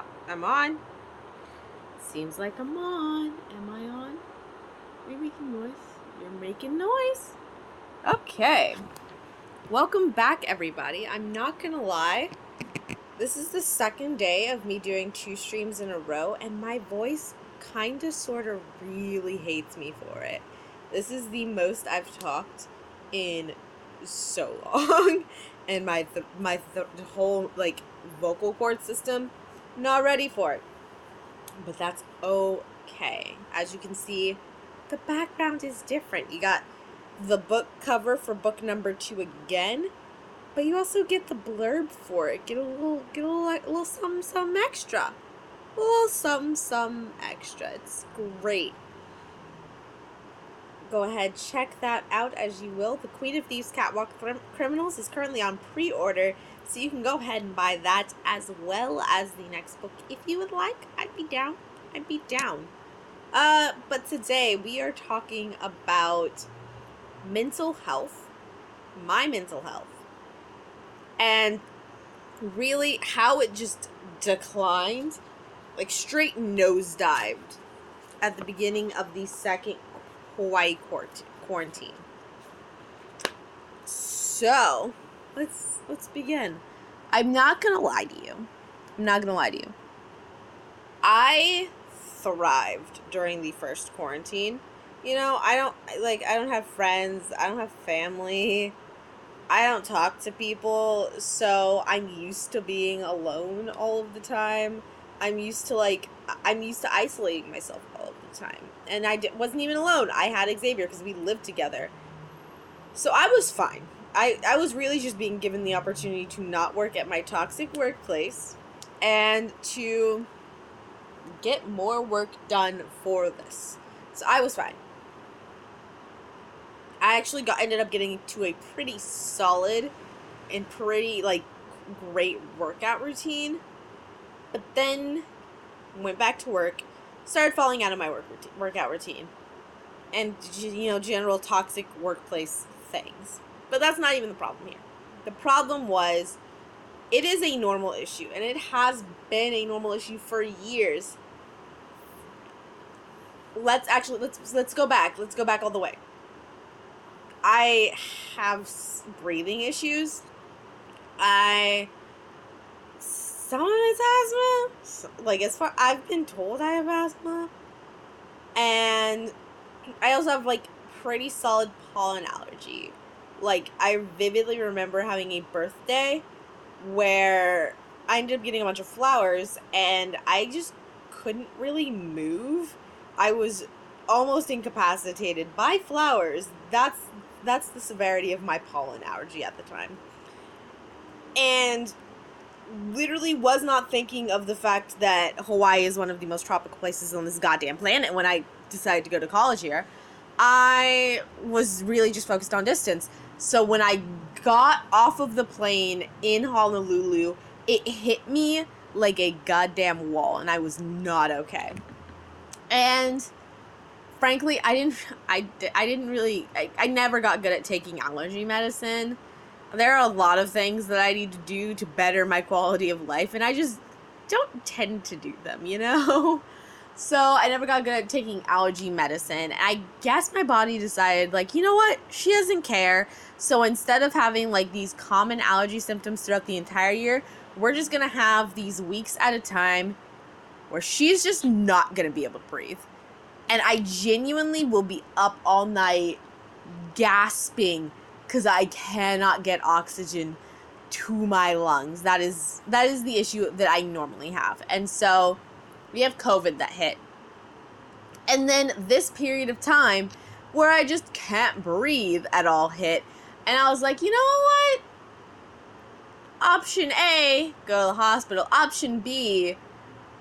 Oh, I'm on. Seems like I'm on. Am I on? Are you making noise? You're making noise. Okay. Welcome back, everybody. I'm not gonna lie. This is the second day of me doing 2 streams in a row, and my voice kinda sorta really hates me for it. This is the most I've talked in so long, and my whole vocal cord system not ready for it. But that's okay. As you can see, the background is different. You got the book cover for book number 2 again, but you also get the blurb for it. Get a little some extra. A little some extra. It's great. Go ahead, check that out as you will. The Queen of Thieves Catwalk Criminals is currently on pre-order, so you can go ahead and buy that as well as the next book if you would like. I'd be down. But today we are talking about mental health, my mental health, and really how it just declined, like straight nosedived at the beginning of the second Hawaii quarantine. So, let's begin. I'm not gonna lie to you. I thrived during the first quarantine. You know, I don't have friends, I don't have family, I don't talk to people, so I'm used to being alone all of the time. I'm used to isolating myself all of the time. And wasn't even alone. I had Xavier because we lived together. So I was fine. I was really just being given the opportunity to not work at my toxic workplace and to get more work done for this. So I was fine. I actually ended up getting to a pretty solid and pretty great workout routine. But then went back to work, started falling out of my workout routine. And general toxic workplace things. But that's not even the problem here. The problem was it is a normal issue, and it has been a normal issue for years. Let's go back. Let's go back all the way. I have breathing issues. Someone has asthma. As far I've been told, I have asthma, and I also have pretty solid pollen allergy. I vividly remember having a birthday where I ended up getting a bunch of flowers, and I just couldn't really move. I was almost incapacitated by flowers. That's the severity of my pollen allergy at the time. And literally was not thinking of the fact that Hawaii is one of the most tropical places on this goddamn planet when I decided to go to college here. I was really just focused on distance. So when I got off of the plane in Honolulu, it hit me like a goddamn wall, and I was not okay. And frankly, I never got good at taking allergy medicine. There are a lot of things that I need to do to better my quality of life, and I just don't tend to do them, you know? So I never got good at taking allergy medicine. And I guess my body decided, you know what? She doesn't care. So instead of having these common allergy symptoms throughout the entire year, we're just going to have these weeks at a time where she's just not going to be able to breathe. And I genuinely will be up all night gasping because I cannot get oxygen to my lungs. That is the issue that I normally have. And so we have COVID that hit. And then this period of time where I just can't breathe at all hit. And I was like, you know what? Option A, go to the hospital. Option B,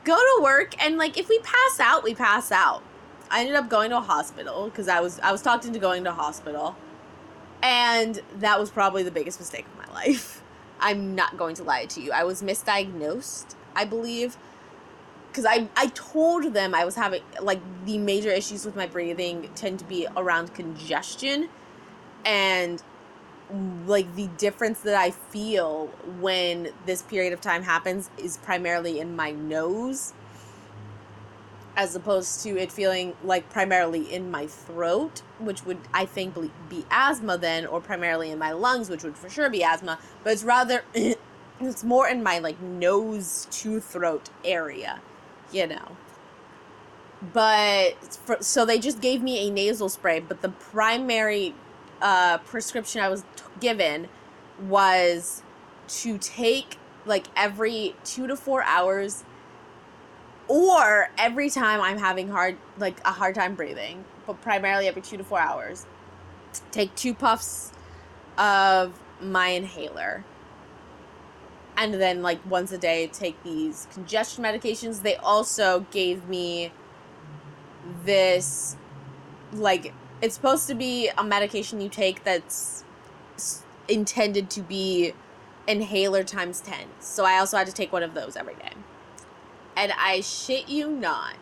go to work. And if we pass out, we pass out. I ended up going to a hospital because I was talked into going to a hospital. And that was probably the biggest mistake of my life. I'm not going to lie to you. I was misdiagnosed, I believe. Because I told them I was having, the major issues with my breathing tend to be around congestion. And like, the difference that I feel when this period of time happens is primarily in my nose, as opposed to it feeling like primarily in my throat, which would, I think, be asthma then, or primarily in my lungs, which would for sure be asthma, but it's rather, it's more in my, like, nose to throat area, you know. But, so they just gave me a nasal spray, but the primary prescription I was given was to take, like, every 2 to 4 hours, or every time I'm having a hard time breathing, but primarily every 2 to 4 hours, take 2 puffs of my inhaler. And then, like, once a day, take these congestion medications. They also gave me this, like, it's supposed to be a medication you take that's intended to be inhaler times 10. So I also had to take one of those every day. And I shit you not,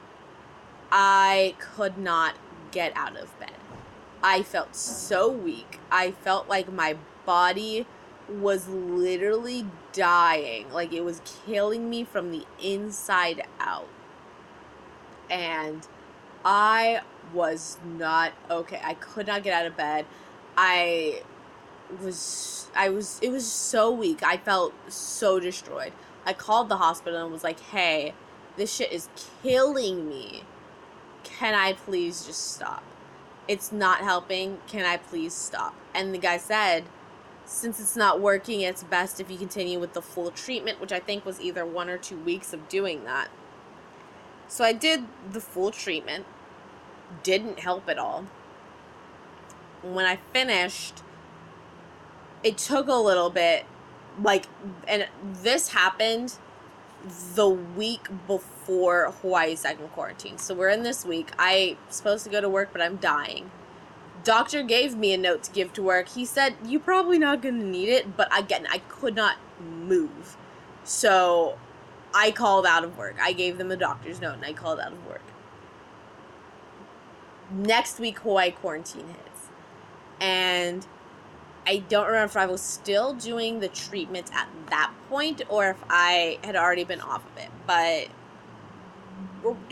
I could not get out of bed. I felt so weak. I felt like my body was literally dying. Like, it was killing me from the inside out. And I was not okay. I could not get out of bed. It was so weak. I felt so destroyed. I called the hospital and was like, hey, this shit is killing me. Can I please just stop? It's not helping. Can I please stop? And the guy said, since it's not working, it's best if you continue with the full treatment, which I think was either 1 or 2 weeks of doing that. So I did the full treatment. Didn't help at all. When I finished, it took a little bit, like, and this happened the week before Hawaii's second quarantine. So we're in this week. I'm supposed to go to work, but I'm dying. Doctor gave me a note to give to work. He said, you're probably not going to need it, but again, I could not move. So I called out of work. I gave them a doctor's note, and I called out of work. Next week, Hawaii quarantine hits. And I don't remember if I was still doing the treatment at that point or if I had already been off of it. But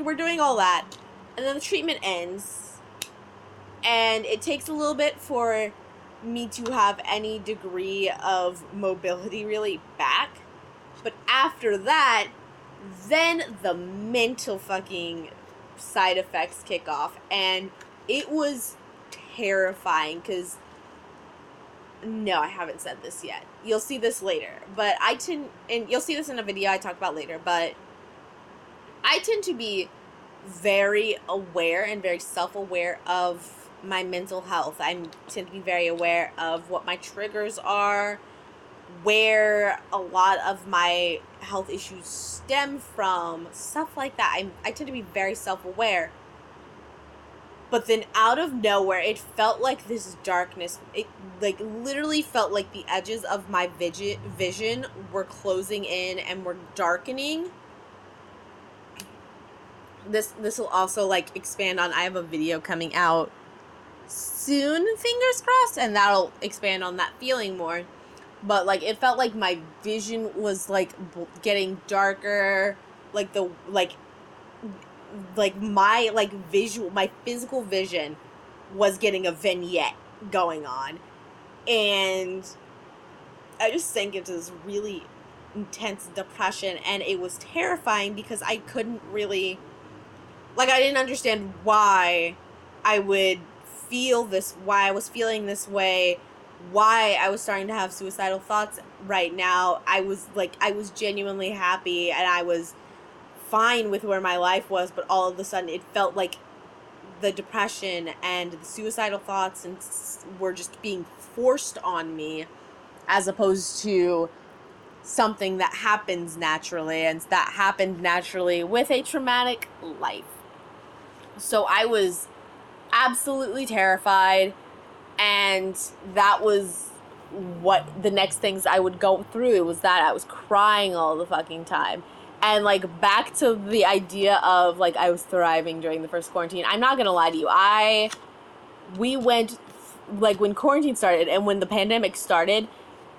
we're doing all that. And then the treatment ends. And it takes a little bit for me to have any degree of mobility really back. But after that, then the mental fucking side effects kick off. And it was terrifying because, no, I haven't said this yet. You'll see this later. But and you'll see this in a video I talk about later, but I tend to be very aware and very self-aware of my mental health. I tend to be very aware of what my triggers are, where a lot of my health issues stem from, stuff like that. I tend to be very self-aware. But then out of nowhere, it felt like this darkness. It, like, literally felt like the edges of my vision were closing in and were darkening. This will also, like, expand on, I have a video coming out soon, fingers crossed, and that'll expand on that feeling more. But, like, it felt like my vision was, like, getting darker, like, my, like, my physical vision was getting a vignette going on. And I just sank into this really intense depression, and it was terrifying because I couldn't really, like, I didn't understand why I would why I was feeling this way, why I was starting to have suicidal thoughts right now. I was genuinely happy, and I was fine with where my life was, but all of a sudden it felt like the depression and the suicidal thoughts were just being forced on me, as opposed to something that happens naturally, and that happened naturally with a traumatic life. So I was absolutely terrified, and that was what the next things I would go through. It was that I was crying all the fucking time. And, like, back to the idea of, like, I was thriving during the first quarantine. I'm not gonna lie to you. We went like when quarantine started and when the pandemic started,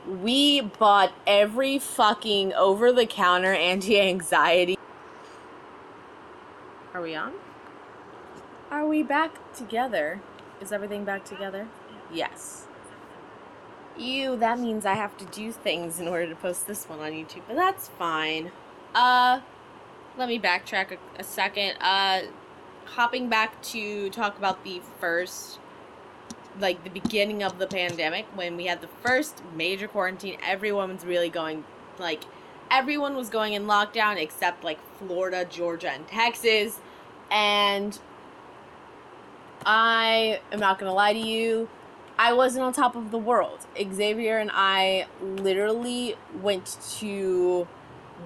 we bought every fucking over-the-counter anti-anxiety. Are we on? Are we back together? Is everything back together? Yes. That means I have to do things in order to post this one on YouTube, but that's fine. Let me backtrack a second. Hopping back to talk about the first, like, the beginning of the pandemic, when we had the first major quarantine, everyone was going in lockdown except, like, Florida, Georgia, and Texas, and I am not gonna lie to you, I wasn't on top of the world. Xavier and I literally went to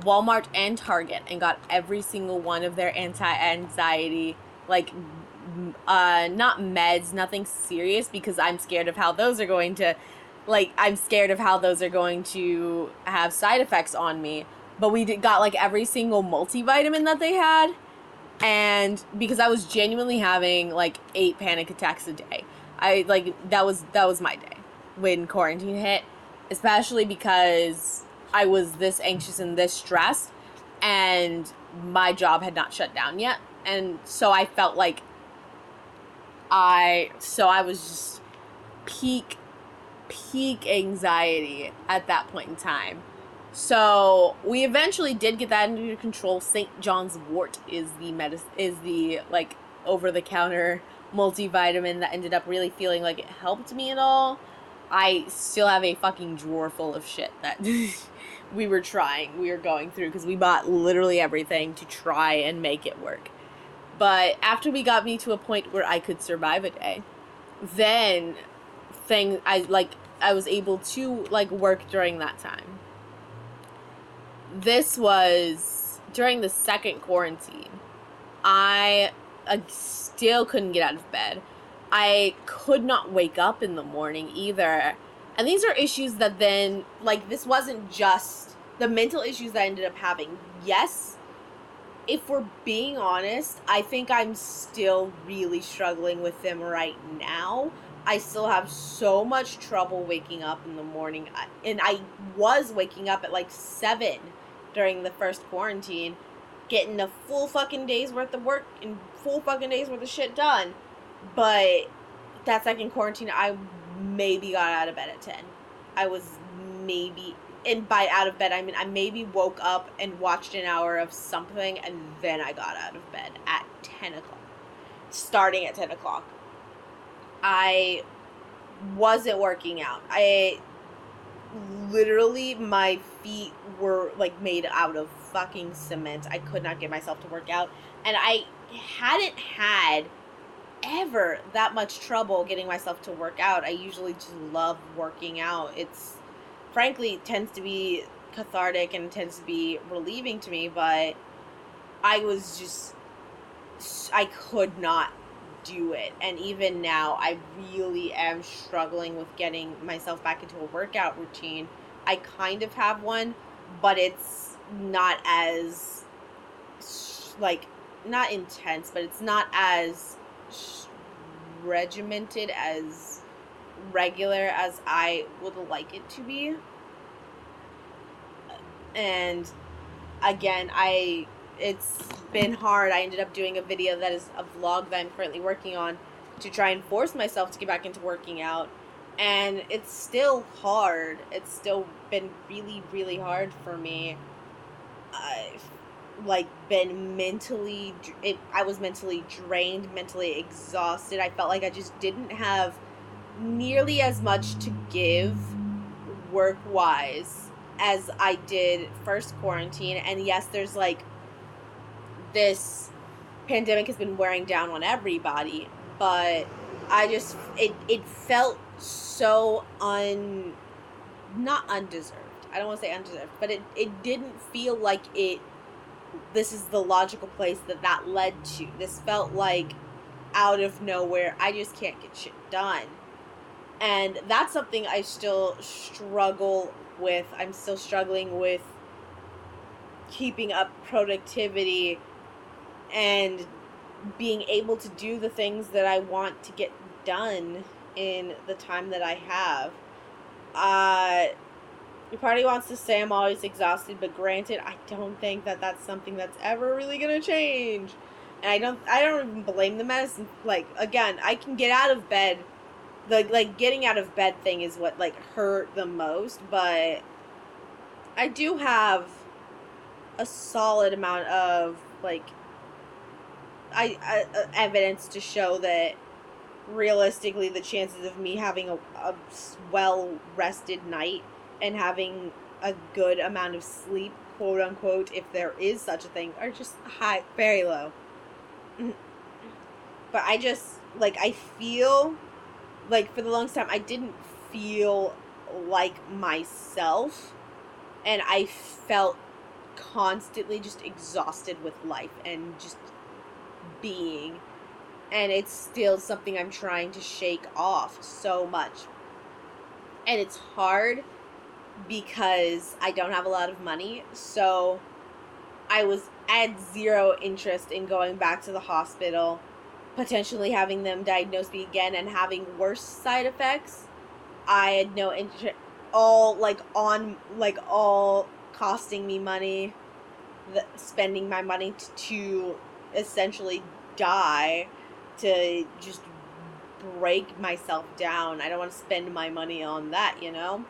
Walmart and Target and got every single one of their anti-anxiety, like, not meds, nothing serious, because I'm scared of how those are going to, have side effects on me. But we got, like, every single multivitamin that they had, and because I was genuinely having, like, 8 panic attacks a day. That was my day when quarantine hit, especially because I was this anxious and this stressed, and my job had not shut down yet, and so I felt like I was just peak anxiety at that point in time. So we eventually did get that under control. St. John's Wort is the like over-the-counter multivitamin that ended up really feeling like it helped me at all. I still have a fucking drawer full of shit that we were going through, because we bought literally everything to try and make it work. But after we got me to a point where I could survive a day, then I was able to, like, work during that time. This was during the second quarantine. I still couldn't get out of bed. I could not wake up in the morning either. And these are issues that then, like, this wasn't just the mental issues that I ended up having. Yes, if we're being honest, I think I'm still really struggling with them right now. I still have so much trouble waking up in the morning. And I was waking up at like 7 during the first quarantine, getting a full fucking day's worth of work and full fucking day's worth of shit done. But that second quarantine, I maybe got out of bed at 10. I was maybe, and by out of bed, I mean I maybe woke up and watched an hour of something, and then I got out of bed at 10 o'clock. Starting at 10 o'clock. I wasn't working out. Literally, my feet were, like, made out of fucking cement. I could not get myself to work out. And I hadn't had ever that much trouble getting myself to work out. I usually just love working out. It's, frankly, tends to be cathartic and tends to be relieving to me, but I could not do it. And even now, I really am struggling with getting myself back into a workout routine. I kind of have one, but it's not as, like, not intense, but it's not as regimented, as regular as I would like it to be. And again, it's been hard. I ended up doing a video that is a vlog that I'm currently working on to try and force myself to get back into working out. And it's still hard. It's still been really, really hard for me. I've, like, been I was mentally drained, mentally exhausted. I felt like I just didn't have nearly as much to give work-wise as I did first quarantine. And yes, there's, like, this pandemic has been wearing down on everybody, but it felt so not undeserved. I don't want to say undeserved, but it didn't feel like this is the logical place that led to. This felt like out of nowhere, I just can't get shit done. And that's something I still struggle with. I'm still struggling with keeping up productivity and being able to do the things that I want to get done in the time that I have. Uh, your party wants to say I'm always exhausted, but granted, I don't think that that's something that's ever really gonna change. And I don't even blame the medicine. Like, again, I can get out of bed. The, like, getting out of bed thing is what, like, hurt the most, but I do have a solid amount of, like, evidence to show that realistically the chances of me having a well rested night and having a good amount of sleep, quote unquote, if there is such a thing, are just high, very low. But I just, like, I feel like for the longest time I didn't feel like myself, and I felt constantly just exhausted with life and just being. And it's still something I'm trying to shake off so much. And it's hard because I don't have a lot of money. So I had zero interest in going back to the hospital, potentially having them diagnose me again and having worse side effects. I had no interest, all costing me money, spending my money to essentially die, to just break myself down. I don't want to spend my money on that, you know?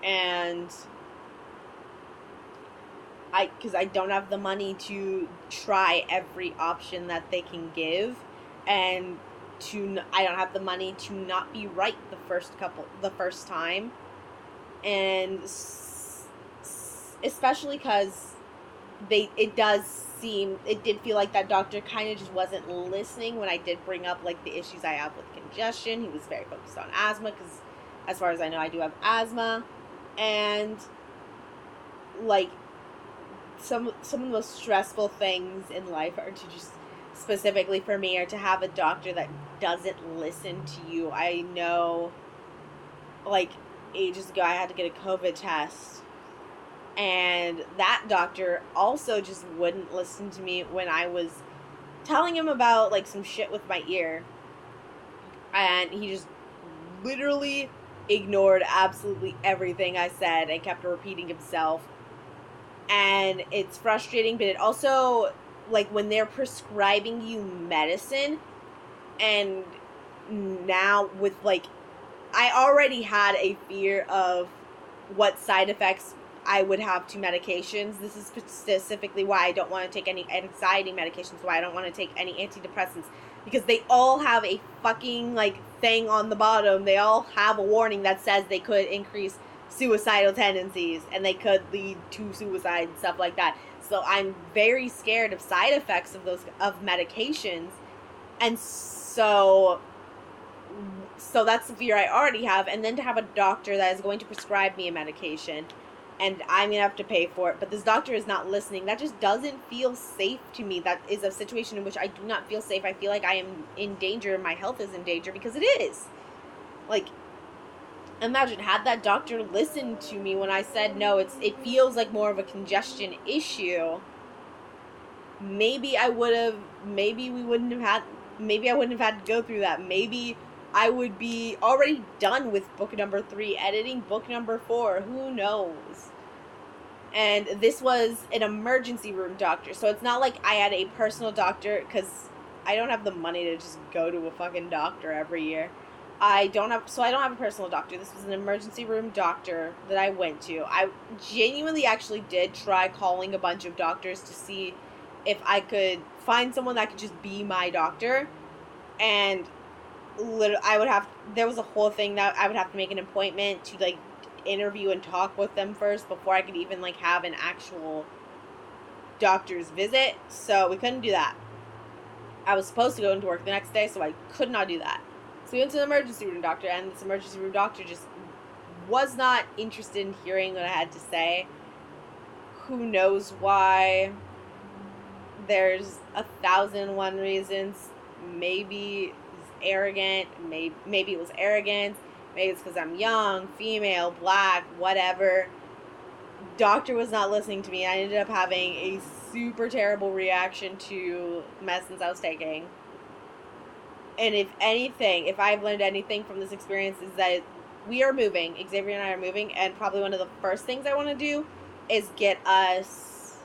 And because I don't have the money to try every option that they can give, and I don't have the money to not be right the first time, and especially because it did feel like that doctor kind of just wasn't listening when I did bring up, like, the issues I have with congestion. He was very focused on asthma because, as far as I know, I do have asthma, and, like, some of the most stressful things in life are to just, specifically for me, are to have a doctor that doesn't listen to you. I know, like, ages ago I had to get a COVID test, and that doctor also just wouldn't listen to me when I was telling him about, like, some shit with my ear. And he just literally ignored absolutely everything I said and kept repeating himself. And it's frustrating, but it also, like, when they're prescribing you medicine, and now with, like, I already had a fear of what side effects I would have to medications. This is specifically why I don't want to take any anxiety medications, why I don't want to take any antidepressants, because they all have a fucking, like, thing on the bottom. They all have a warning that says they could increase suicidal tendencies and they could lead to suicide and stuff like that. So I'm very scared of side effects of medications, and so that's the fear I already have. And then to have a doctor that is going to prescribe me a medication, and I'm going to have to pay for it, but this doctor is not listening, that just doesn't feel safe to me. That is a situation in which I do not feel safe. I feel like I am in danger, and my health is in danger, because it is. Like, imagine, had that doctor listened to me when I said, no, it feels like more of a congestion issue, maybe I wouldn't have had to go through that. Maybe I would be already done with book number 3, editing book number 4. Who knows? And this was an emergency room doctor, so it's not like I had a personal doctor, because I don't have the money to just go to a fucking doctor every year. I don't have a personal doctor. This was an emergency room doctor that I went to. I genuinely actually did try calling a bunch of doctors to see if I could find someone that could just be my doctor. And there was a whole thing that I would have to make an appointment to, like, interview and talk with them first before I could even, like, have an actual doctor's visit. So we couldn't do that. I was supposed to go into work the next day, so I could not do that. So we went to the emergency room doctor, and this emergency room doctor just was not interested in hearing what I had to say. Who knows why? There's 1,001 reasons. Maybe it's arrogant. Maybe it was arrogance. Maybe it's because I'm young, female, black, whatever. Doctor was not listening to me. I ended up having a super terrible reaction to medicines I was taking. And if anything, if I've learned anything from this experience, is that we are moving. Xavier and I are moving, and probably one of the first things I want to do is get us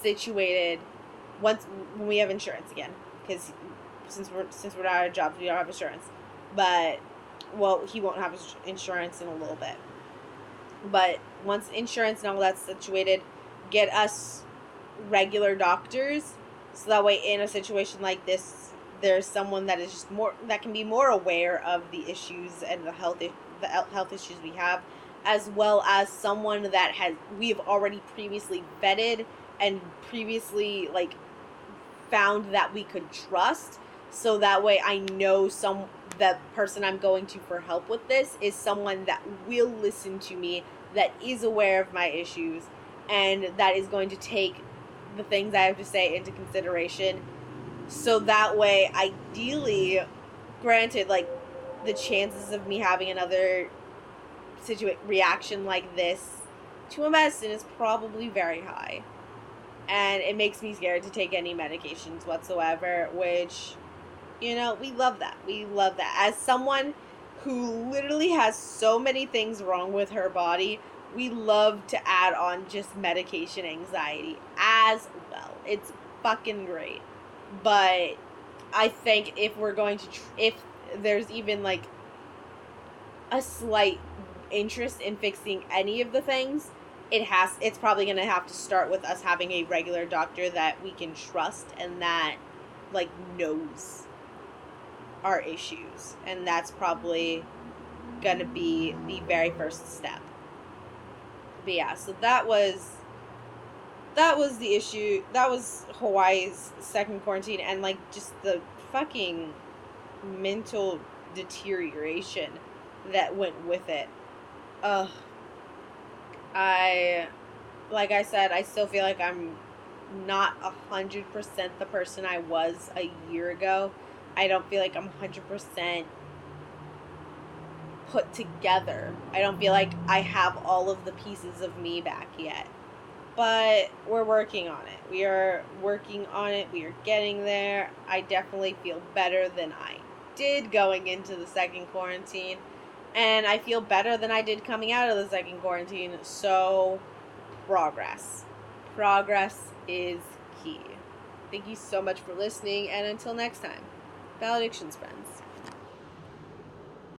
situated once when we have insurance again. Because since we're not out of jobs, we don't have insurance. But well, he won't have insurance in a little bit. But once insurance and all that's situated, get us regular doctors, so that way in a situation like this, there's someone that is just more that can be more aware of the issues and the health issues we have, as well as someone that we've already previously vetted and previously like found that we could trust, so that way I know the person I'm going to for help with this is someone that will listen to me, that is aware of my issues, and that is going to take the things I have to say into consideration. So that way, ideally, granted, like, the chances of me having another reaction like this to a medicine is probably very high. And it makes me scared to take any medications whatsoever, which, we love that. We love that. As someone who literally has so many things wrong with her body, we love to add on just medication anxiety as well. It's fucking great. But I think if we're going to, if there's even like a slight interest in fixing any of the things, it's probably going to have to start with us having a regular doctor that we can trust and that like knows our issues, and that's probably going to be the very first step. But yeah, so that was the issue. That was Hawaii's second quarantine, and like just the fucking mental deterioration that went with it. Ugh. Like I said, I still feel like I'm not 100% the person I was a year ago. I don't feel like I'm 100% put together. I don't feel like I have all of the pieces of me back yet. But we're working on it. We are working on it. We are getting there. I definitely feel better than I did going into the second quarantine. And I feel better than I did coming out of the second quarantine. So, progress. Progress is key. Thank you so much for listening. And until next time, valedictions, friends.